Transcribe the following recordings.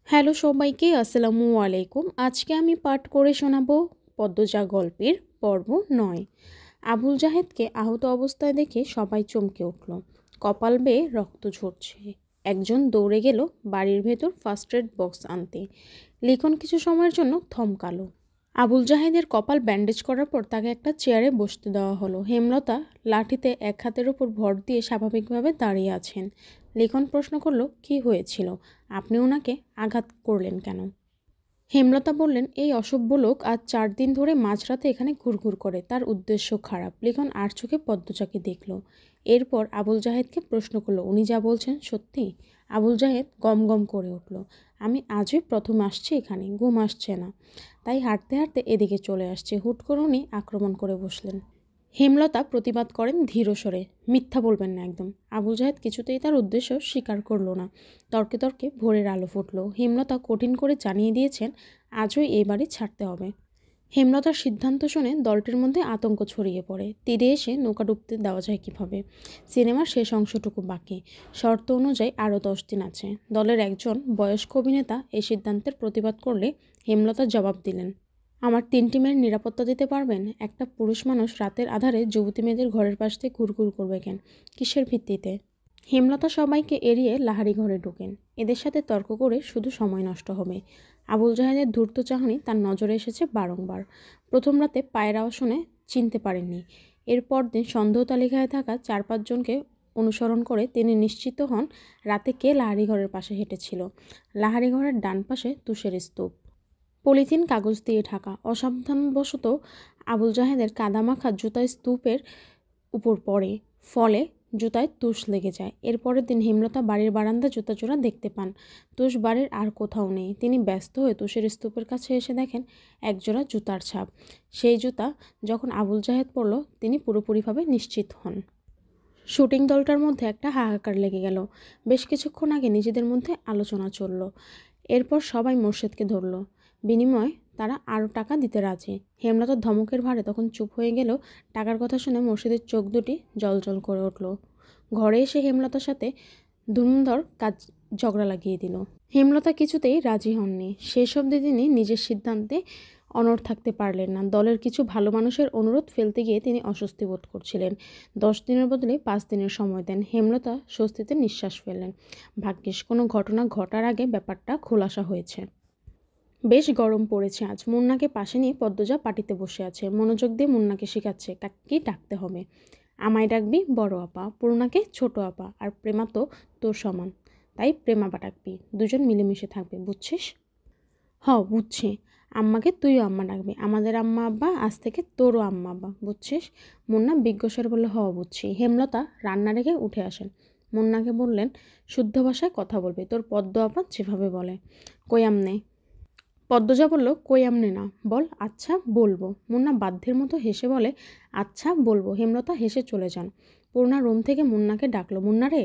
Hello সবাইকে, আসসালামু আলাইকুম। আজকে আমি পাঠ করে শোনাবো পদ্মজা গল্পের পর্ব 9। আবুল জাহেদকে আহত অবস্থায় দেখে সবাই চমকে উঠল। কপাল বেয়ে রক্ত ঝরছে। একজন দৌড়ে গেল বাড়ির ভেতর ফার্স্ট এড বক্স আনতে। লিখন কিছু সময়ের জন্য থমকালো। আবুল জাহেদের কপাল ব্যান্ডেজ করার পর তাকে একটা চেয়ারে বসতে দেওয়া হলো। হেমলতা লাঠিতে এক হাতের উপর ভর দিয়ে স্বাভাবিকভাবে দাঁড়িয়ে আছেন। লিখন প্রশ্ন করলো, কি হয়েছিল? আপনি ওনাকে আঘাত করলেন কেন? হেমলতা বললেন, এই অসভ্য লোক আজ 4 দিন ধরে মাঝরাতে এখানে ঘুরঘুর করে। তার উদ্দেশ্য খারাপ। লিখন আর চোখে পদ্মজাকে দেখল। এরপর আবুল জাহেদকে প্রশ্ন করলো, উনি যা বলছেন সত্যি? আবুল জাহেদ গম গম করে উঠল। আমি আজই প্রথম আসছি এখানে, ঘুম আসছে না, তাই হাঁটতে হাঁটতে এদিকে চলে আসছে। হুট করে উনি আক্রমণ করে বসলেন। হেমলতা প্রতিবাদ করেন ধীর স্বরে, মিথ্যা বলবেন না একদম। আবুল জাহেদ কিছুতেই তার উদ্দেশ্য স্বীকার করল না। তর্কে তর্কে ভোরের আলো ফুটল। হেমলতা কঠিন করে জানিয়ে দিয়েছেন আজই এই বাড়ি ছাড়তে হবে। হেমলতার সিদ্ধান্ত শুনে দলটির মধ্যে আতঙ্ক ছড়িয়ে পড়ে। তীরে এসে নৌকা ডুবতে দেওয়া যায় কীভাবে? সিনেমার শেষ অংশটুকু বাকি। শর্ত অনুযায়ী আরও 10 দিন আছে। দলের একজন বয়স্ক অভিনেতা এই সিদ্ধান্তের প্রতিবাদ করলে হেমলতা জবাব দিলেন, আমার 3টি মেয়ের নিরাপত্তা দিতে পারবেন? একটা পুরুষ মানুষ রাতের আধারে যুবতী মেয়েদের ঘরের পাশ দিয়ে ঘুরঘুর করবে কেন? কিসের ভিত্তিতে? হেমলতা সবাইকে এড়িয়ে লাহারি ঘরে ঢোকেন। এদের সাথে তর্ক করে শুধু সময় নষ্ট হবে। আবুল জাহেদের ধূর্ত চাহনি তার নজরে এসেছে বারংবার। প্রথম রাতে পায়ের আওয়াজ শুনে চিনতে পারেননি। এরপর দিন সন্দেহ তালিকায় থাকা 4-5 জনকে অনুসরণ করে তিনি নিশ্চিত হন রাতে কে লাহারি ঘরের পাশে হেঁটেছিল। লাহারি ঘরের ডান পাশে তুষের স্তূপ, পলিথিন কাগজ দিয়ে ঢাকা। অসাবধানবশত আবুল জাহেদের কাদামাখা জুতায় স্তূপের উপর পড়ে, ফলে জুতায় তুষ লেগে যায়। এরপরের দিন হেমলতা বাড়ির বারান্দা জুতাজোড়া দেখতে পান। তুষ বাড়ির আর কোথাও নেই। তিনি ব্যস্ত হয়ে তুষের স্তূপের কাছে এসে দেখেন একজোড়া জুতার ছাপ। সেই জুতা যখন আবুল জাহেদ পরল তিনি পুরোপুরিভাবে নিশ্চিত হন। শুটিং দলটার মধ্যে একটা হাহাকার লেগে গেল। বেশ কিছুক্ষণ আগে নিজেদের মধ্যে আলোচনা চলল। এরপর সবাই মোর্শেদকে ধরল। বিনিময়ে তারা আরও টাকা দিতে রাজি। হেমলতার ধমকের ভারে তখন চুপ হয়ে গেলেও টাকার কথা শুনে মোর্শেদের চোখ দুটি জলজল করে উঠল। ঘরে এসে হেমলতার সাথে ধুমধর কাজ ঝগড়া লাগিয়ে দিল। হেমলতা কিছুতেই রাজি হননি। শেষ অবধি তিনি নিজের সিদ্ধান্তে অনড় থাকতে পারলেন না। দলের কিছু ভালো মানুষের অনুরোধ ফেলতে গিয়ে তিনি অস্বস্তি বোধ করছিলেন। 10 দিনের বদলে 5 দিনের সময় দেন। হেমলতা স্বস্তিতে নিঃশ্বাস ফেললেন। ভাগ্যিস কোনো ঘটনা ঘটার আগে ব্যাপারটা খোলাসা হয়েছে। বেশ গরম পড়েছে আজ। মুন্নাকে পাশে নিয়ে পদ্মজা পাটিতে বসে আছে। মনোযোগ দিয়ে মুন্নাকে শেখাচ্ছে কি ডাকতে হবে। আমায় ডাকবি বড় আপা, পূর্ণাকে ছোট আপা, আর প্রেমা তো তোর সমান, তাই প্রেমা ডাকবি। দুজন মিলেমিশে থাকবে, বুঝছিস? বুঝছি। আম্মাকে তুইও আম্মা ডাকবি। আমাদের আম্মা আব্বা আজ থেকে তোরও আম্মা আব্বা, বুঝছিস? মুন্না বিজ্ঞস্বরে বলল, বুঝছি। হেমলতা রান্না রেখে উঠে আসেন। মুন্নাকে বললেন, শুদ্ধ ভাষায় কথা বলবি, তোর পদ্ম আপা যেভাবে বলে। কই আমনে? পদ্মজা বলল, কই আমনে না, বল। আচ্ছা বলবো। মুন্না বাধ্যের মতো হেসে বলে, আচ্ছা বলবো। হেমলতা হেসে চলে যান। পূর্ণা রুম থেকে মুন্নাকে ডাকলো, মুন্না রে।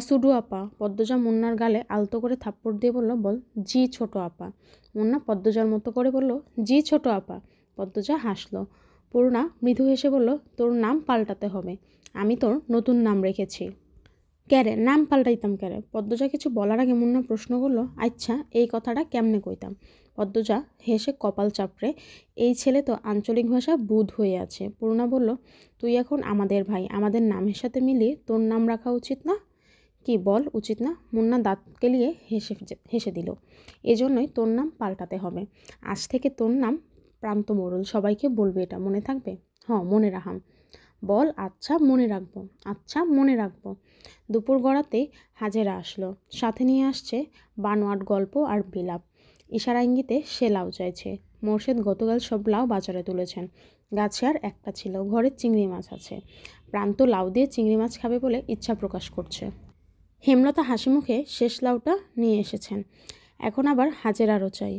সুডু আপা। পদ্মজা মুন্নার গালে আলতো করে থাপ্পড় দিয়ে বলল, বল। জি ছোট আপা। মুন্না পদ্মজার মতো করে বলল, জি ছোট আপা। পদ্মজা হাসলো। পূর্ণা মৃদু হেসে বলল, তোর নাম পাল্টাতে হবে। আমি তোর নতুন নাম রেখেছি। ক্যারে নাম পাল্টাইতাম ক্যারে? পদ্মজা কিছু বলার আগে মুন্না প্রশ্ন করলো, আচ্ছা এই কথাটা কেমনে কইতাম? পদ্মজা হেসে কপাল চাপড়ে, এই ছেলে তো আঞ্চলিক ভাষা বুধ হয়ে আছে। পূর্ণা বলল, তুই এখন আমাদের ভাই, আমাদের নামের সাথে মিলিয়ে তোর নাম রাখা উচিত না? কি বল, উচিত না? মুন্না দাঁত কেলিয়ে হেসে দিল। এজন্যই তোর নাম পাল্টাতে হবে। আজ থেকে তোর নাম প্রান্ত মোড়ল। সবাইকে বলবে, এটা মনে থাকবে? মনে রাখাম। বল, আচ্ছা মনে রাখবো। আচ্ছা মনে রাখবো। দুপুর গড়াতেই হাজেরা আসলো। সাথে নিয়ে আসছে বানোয়াট গল্প আর বিলাপ। ইশারা ইঙ্গিতে সে লাউ চাইছে। মোর্শেদ গতকাল সব লাউ বাজারে তুলেছেন। গাছে আর একটা ছিল। ঘরে চিংড়ি মাছ আছে। প্রান্ত লাউ দিয়ে চিংড়ি মাছ খাবে বলে ইচ্ছা প্রকাশ করছে। হেমলতা হাসি মুখে শেষ লাউটা নিয়ে এসেছেন। এখন আবার হাজেরারও চাই।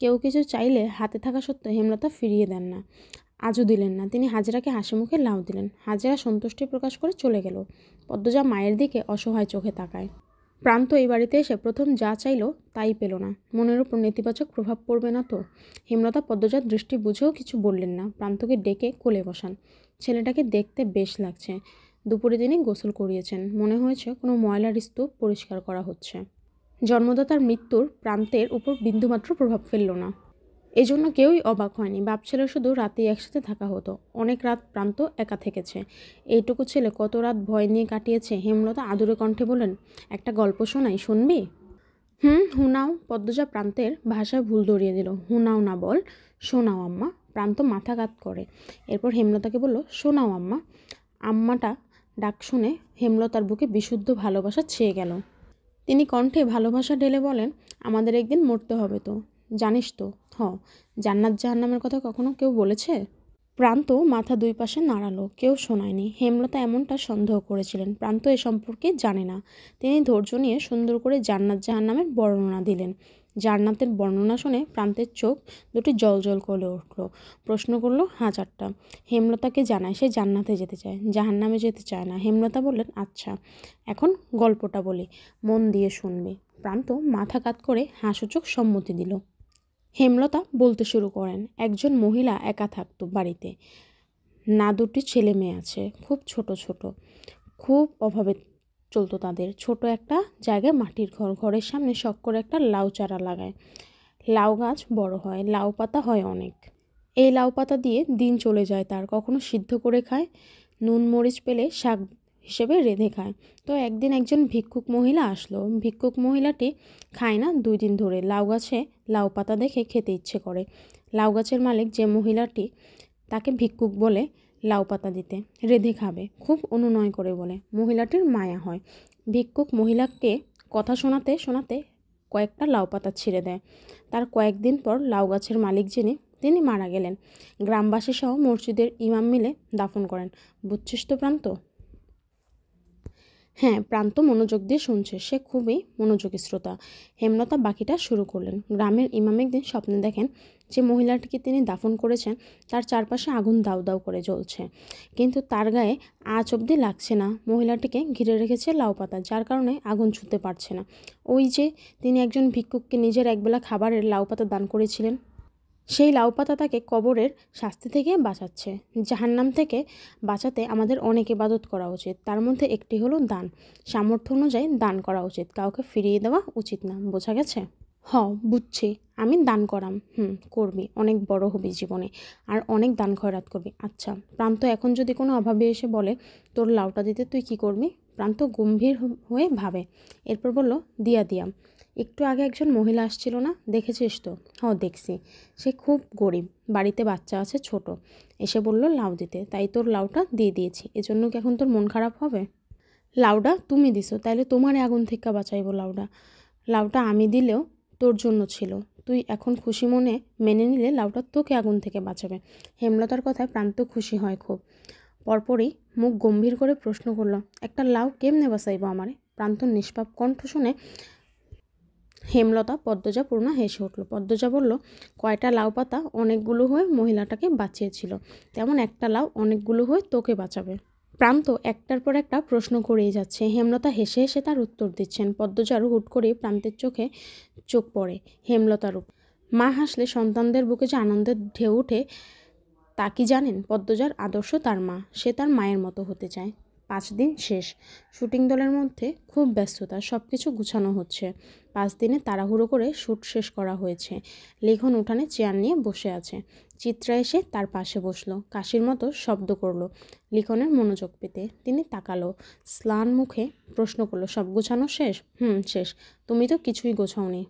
কেউ কিছু চাইলে হাতে থাকা সত্ত্বেও হেমলতা ফিরিয়ে দেন না। আজও দিলেন না। তিনি হাজেরাকে হাসি মুখে লাউ দিলেন। হাজেরা সন্তুষ্টি প্রকাশ করে চলে গেল। পদ্মজা মায়ের দিকে অসহায় চোখে তাকায়। প্রান্ত এই বাড়িতে এসে প্রথম যা চাইল তাই পেল না। মনের উপর নেতিবাচক প্রভাব পড়বে না তো? হেমলতা পদ্মজার দৃষ্টি বুঝেও কিছু বললেন না। প্রান্তকে ডেকে কোলে বসান। ছেলেটাকে দেখতে বেশ লাগছে। দুপুরে তিনি গোসল করিয়েছেন। মনে হয়েছে কোনো ময়লার স্তূপ পরিষ্কার করা হচ্ছে। জন্মদাতার মৃত্যুর প্রান্তের উপর বিন্দুমাত্র প্রভাব ফেলল না। এজন্য কেউই অবাক হয়নি, ভাবছিল শুধু রাতেই একসাথে থাকা হতো। অনেক রাত প্রান্ত একা থেকেছে। এইটুকু ছেলে কত রাত ভয় নিয়ে কাটিয়েছে। হেমলতা আদুরে কণ্ঠে বললেন, একটা গল্প শোনাই, শুনবি? হুনাও। পদ্মজা প্রান্তের ভাষায় ভুল ধরিয়ে দিল। হুনাও না বল, শোনাও আম্মা। প্রান্ত মাথা কাত করে। এরপর হেমলতাকে বলল, শোনাও আম্মা। আম্মাটা ডাক শুনে হেমলতার বুকে বিশুদ্ধ ভালোবাসা ছেয়ে গেল। তিনি কণ্ঠে ভালোবাসা ঢেলে বলেন, আমাদের একদিন মরতে হবে তো, জানিস তো? জান্নাত জাহান্নামের কথা কখনো কেউ বলেছে? প্রান্ত মাথা দুই পাশে নাড়ালো। কেউ শোনায়নি। হেমলতা এমনটা সন্দেহ করেছিলেন। প্রান্ত এ সম্পর্কে জানে না। তিনি ধৈর্য নিয়ে সুন্দর করে জান্নাত জাহান্নামের বর্ণনা দিলেন। জান্নাতের বর্ণনা শুনে প্রান্তের চোখ দুটি জল করে উঠল। প্রশ্ন করল হাজারটা। হেমলতাকে জানায় সে জান্নাতে যেতে চায়, জাহান্নামে যেতে চায় না। হেমলতা বললেন, আচ্ছা, এখন গল্পটা বলি, মন দিয়ে শুনবে। প্রান্ত মাথা কাত করে হাসূচক সম্মতি দিল। হেমলতা বলতে শুরু করেন, একজন মহিলা একা থাকতো বাড়িতে। না দুটি ছেলে মেয়ে আছে, খুব ছোট ছোট, খুব অভাবে চলতো তাদের। ছোট একটা জায়গায় মাটির ঘর, ঘরের সামনে শখ করে একটা লাউ চারা লাগায়। লাউ গাছ বড় হয়, লাউ পাতা হয় অনেক। এই লাউ পাতা দিয়ে দিন চলে যায় তার। কখনো সিদ্ধ করে খায়, নুন মরিচ পেলে শাক হিসেবে রেঁধে খায়। তো একদিন একজন ভিক্ষুক মহিলা আসলো। ভিক্ষুক মহিলাটি খায় না 2 দিন ধরে। লাউ গাছে লাউ পাতা দেখে খেতে ইচ্ছে করে। লাউ গাছের মালিক যে মহিলাটি, তাকে ভিক্ষুক বলে লাউ পাতা দিতে, রেঁধে খাবে। খুব অনুনয় করে বলে। মহিলাটির মায়া হয়। ভিক্ষুক মহিলাকে কথা শোনাতে শোনাতে কয়েকটা লাউ পাতা ছিঁড়ে দেয়। তার কয়েকদিন পর লাউ গাছের মালিক যিনি, তিনি মারা গেলেন। গ্রামবাসী সহ মসজিদের ইমাম মিলে দাফন করেন। বুঝছিস তো প্রান্ত? হ্যাঁ, প্রান্ত মনোযোগ দিয়ে শুনছে। সে খুবই মনোযোগী শ্রোতা। হেমলতা বাকিটা শুরু করলেন। গ্রামের ইমাম একদিন স্বপ্নে দেখেন যে মহিলাটিকে তিনি দাফন করেছেন তার চারপাশে আগুন দাউ দাউ করে জ্বলছে, কিন্তু তার গায়ে আঁচ অবধি লাগছে না। মহিলাটিকে ঘিরে রেখেছে লাউ পাতা, যার কারণে আগুন ছুঁতে পারছে না। ওই যে তিনি একজন ভিক্ষুককে নিজের একবেলা খাবারের লাউ পাতা দান করেছিলেন, সেই লাউ পাতা তাকে কবরের শাস্তি থেকে বাঁচাচ্ছে। জাহান্নাম থেকে বাঁচাতে আমাদের অনেক ইবাদত করা উচিত। তার মধ্যে একটি হলো দান। সামর্থ্য অনুযায়ী দান করা উচিত, কাউকে ফিরিয়ে দেওয়া উচিত না। বোঝা গেছে? বুঝছি। আমি দান করাম। করবি, অনেক বড় হবি জীবনে, আর অনেক দান খয়রাত করবি। আচ্ছা প্রান্ত, এখন যদি কোনো অভাবী এসে বলে তোর লাউটা দিতে, তুই কি করবি? প্রান্ত গম্ভীর হয়ে ভাবে। এরপর বলল, দিয়াম। একটু আগে একজন মহিলা আসছিল না, দেখেছিস তো? দেখছি। সে খুব গরিব, বাড়িতে বাচ্চা আছে ছোট। এসে বলল লাউ দিতে, তাই তোর লাউটা দিয়ে দিয়েছি। এজন্য কি এখন তোর মন খারাপ হবে? লাউটা তুমি দিছো, তাইলে তোমারে আগুন থেকে বাঁচাইবো লাউটা। লাউটা আমি দিলেও তোর জন্য ছিল। তুই এখন খুশি মনে মেনে নিলে লাউটা তোকে আগুন থেকে বাঁচাবে। হেমলতার কথায় প্রান্ত খুশি হয় খুব। পরপরই মুখ গম্ভীর করে প্রশ্ন করল, একটা লাউ কেমনে বাঁচাইবো আমারে? প্রান্ত নিষ্পাপ কণ্ঠ শুনে হেমলতা পদ্মজা পূর্ণ হেসে উঠল। পদ্মজা বলল, কয়টা লাউ পাতা অনেকগুলো হয়ে মহিলাটাকে বাঁচিয়েছিল, তেমন একটা লাউ অনেকগুলো হয়ে তোকে বাঁচাবে। প্রান্ত একটার পর একটা প্রশ্ন করেই যাচ্ছে। হেমলতা হেসে হেসে তার উত্তর দিচ্ছেন। পদ্মজার হুট করে প্রান্তের চোখে চোখ পড়ে হেমলতার উপর। মা হাসলে সন্তানদের বুকে যে আনন্দের ঢেউ ওঠে তা কি জানেন? পদ্মজার আদর্শ তার মা। সে তার মায়ের মতো হতে চায়। 5 দিন শেষ। শুটিং দলের মধ্যে খুব ব্যস্ততা, সব কিছু গুছানো হচ্ছে। 5 দিনে তাড়াহুড়ো করে শ্যুট শেষ করা হয়েছে। লিখন উঠানে চেয়ার নিয়ে বসে আছে। চিত্রা এসে তার পাশে বসলো, কাশির মতো শব্দ করলো লিখনের মনোযোগ পেতে। তিনি তাকালো, স্নান মুখে প্রশ্ন করলো, সব গোছানো শেষ? শেষ। তুমি তো কিছুই গোছাওনি।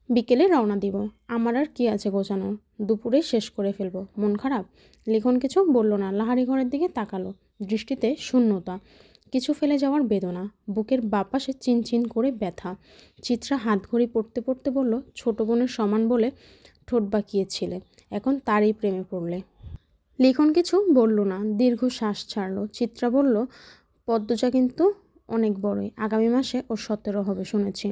বিকেলে রওনা দিব। আমার আর কি আছে গোছানো, দুপুরে শেষ করে ফেলবো। মন খারাপ? লিখন কিছু বলল না। লাহারি ঘরের দিকে তাকালো, দৃষ্টিতে শূন্যতা, কিছু ফেলে যাওয়ার বেদনা। বুকের বাপাশে চিনচিন করে ব্যথা। চিত্রা হাত ঘড়ি পড়তে পড়তে বলল, ছোট বোনের সমান বলে ঠোঁট বাঁকিয়েছিলে, এখন তারই প্রেমে পড়লে। লিখন কিছু বলল না, দীর্ঘ শ্বাস ছাড়ল। চিত্রা বলল, পদ্মজা কিন্তু অনেক বড়ই। আগামী মাসে ওর 17 হবে শুনেছি।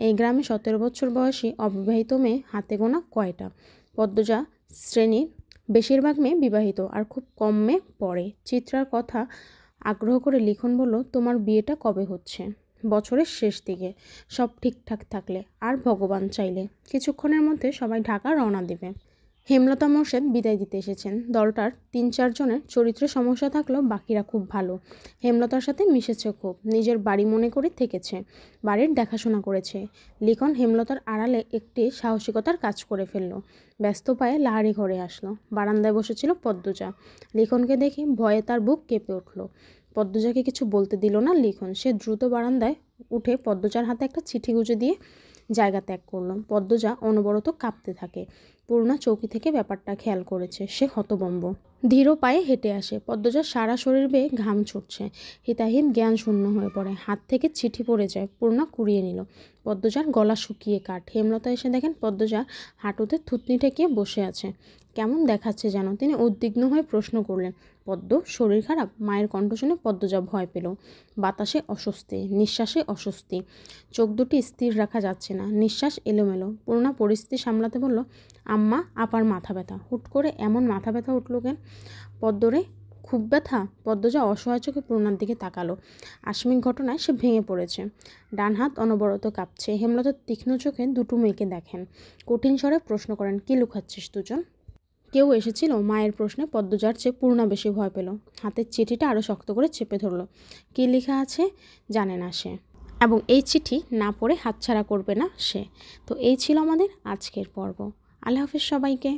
এই গ্রামে 17 বছর বয়সী অবিবাহিত মেয়ে হাতে গোনা কয়টা? পদ্মজা শ্রেণীর বেশিরভাগ মেয়ে বিবাহিত, আর খুব কম মেয়ে পড়ে। চিত্রার কথা আগ্রহ করে লিখন বলল, তোমার বিয়েটা কবে হচ্ছে? বছরের শেষ দিকে, সব ঠিকঠাক থাকলে আর ভগবান চাইলে। কিছুক্ষণের মধ্যে সবাই ঢাকা রওনা দেবে। হেমলতা মোর্শেদ বিদায় দিতে এসেছেন। দলটার 3-4 জনের চরিত্রে সমস্যা থাকলেও বাকিরা খুব ভালো। হেমলতার সাথে মিশেছে খুব, নিজের বাড়ি মনে করে থেকেছে, বাড়ির দেখাশোনা করেছে। লিখন হেমলতার আড়ালে একটি সাহসিকতার কাজ করে ফেলল। ব্যস্ত পায়ে লাহারি ঘরে আসলো। বারান্দায় বসেছিল পদ্মজা। লিখনকে দেখে ভয়ে তার বুক কেঁপে উঠল। পদ্মজাকে কিছু বলতে দিল না লিখন। সে দ্রুত বারান্দায় উঠে পদ্মজার হাতে একটা চিঠি গুঁজে দিয়ে জায়গা ত্যাগ করল। পদ্মজা অনবরত কাঁপতে থাকে। পূর্ণা চৌকি থেকে ব্যাপারটা খেয়াল করেছে। সে হতভম্ব। ধীর পায়ে হেঁটে আসে। পদ্মজার সারা শরীর বেয়ে ঘাম ছুটছে। হিতাহিত জ্ঞান শূন্য হয়ে পড়ে। হাত থেকে চিঠি পড়ে যায়। পূর্ণা কুড়িয়ে নিল। পদ্মজার গলা শুকিয়ে কাঠ। হেমলতা এসে দেখেন পদ্মজা হাঁটুতে থুতনি ঠেকিয়ে বসে আছে। কেমন দেখাচ্ছে যেন। তিনি উদ্বিগ্ন হয়ে প্রশ্ন করলেন, পদ্ম, শরীর খারাপ? মায়ের কণ্ঠ শুনে পদ্মজা ভয় পেল। বাতাসে অস্বস্তি, নিঃশ্বাসে অস্বস্তি। চোখ দুটি স্থির রাখা যাচ্ছে না, নিঃশ্বাস এলোমেলো। পূর্ণা পরিস্থিতি সামলাতে বলল, আম্মা, আপার মাথা ব্যথা। হুট করে এমন মাথা ব্যথা উঠল কেন? পদ্মরে খুব ব্যথা? পদ্মজা অসহায় চোখে পূর্ণার দিকে তাকালো। আকস্মিক ঘটনায় সে ভেঙে পড়েছে। ডান হাত অনবরত কাঁপছে। হেমলতা তীক্ষ্ণ চোখে দুটো মেয়েকে দেখেন। কঠিন স্বরে প্রশ্ন করেন, কি লুকাচ্ছিস দুজন? কেউ এসেছিল? মায়ের প্রশ্নে পদ্মজার চেয়ে পূর্ণা বেশি ভয় পেল। হাতের চিঠিটা আরও শক্ত করে চেপে ধরল। কী লেখা আছে জানে না সে, এবং এই চিঠি না পড়ে হাতছাড়া করবে না সে। তো এই ছিল আমাদের আজকের পর্ব। আল্লাহ হাফেজ সবাইকে।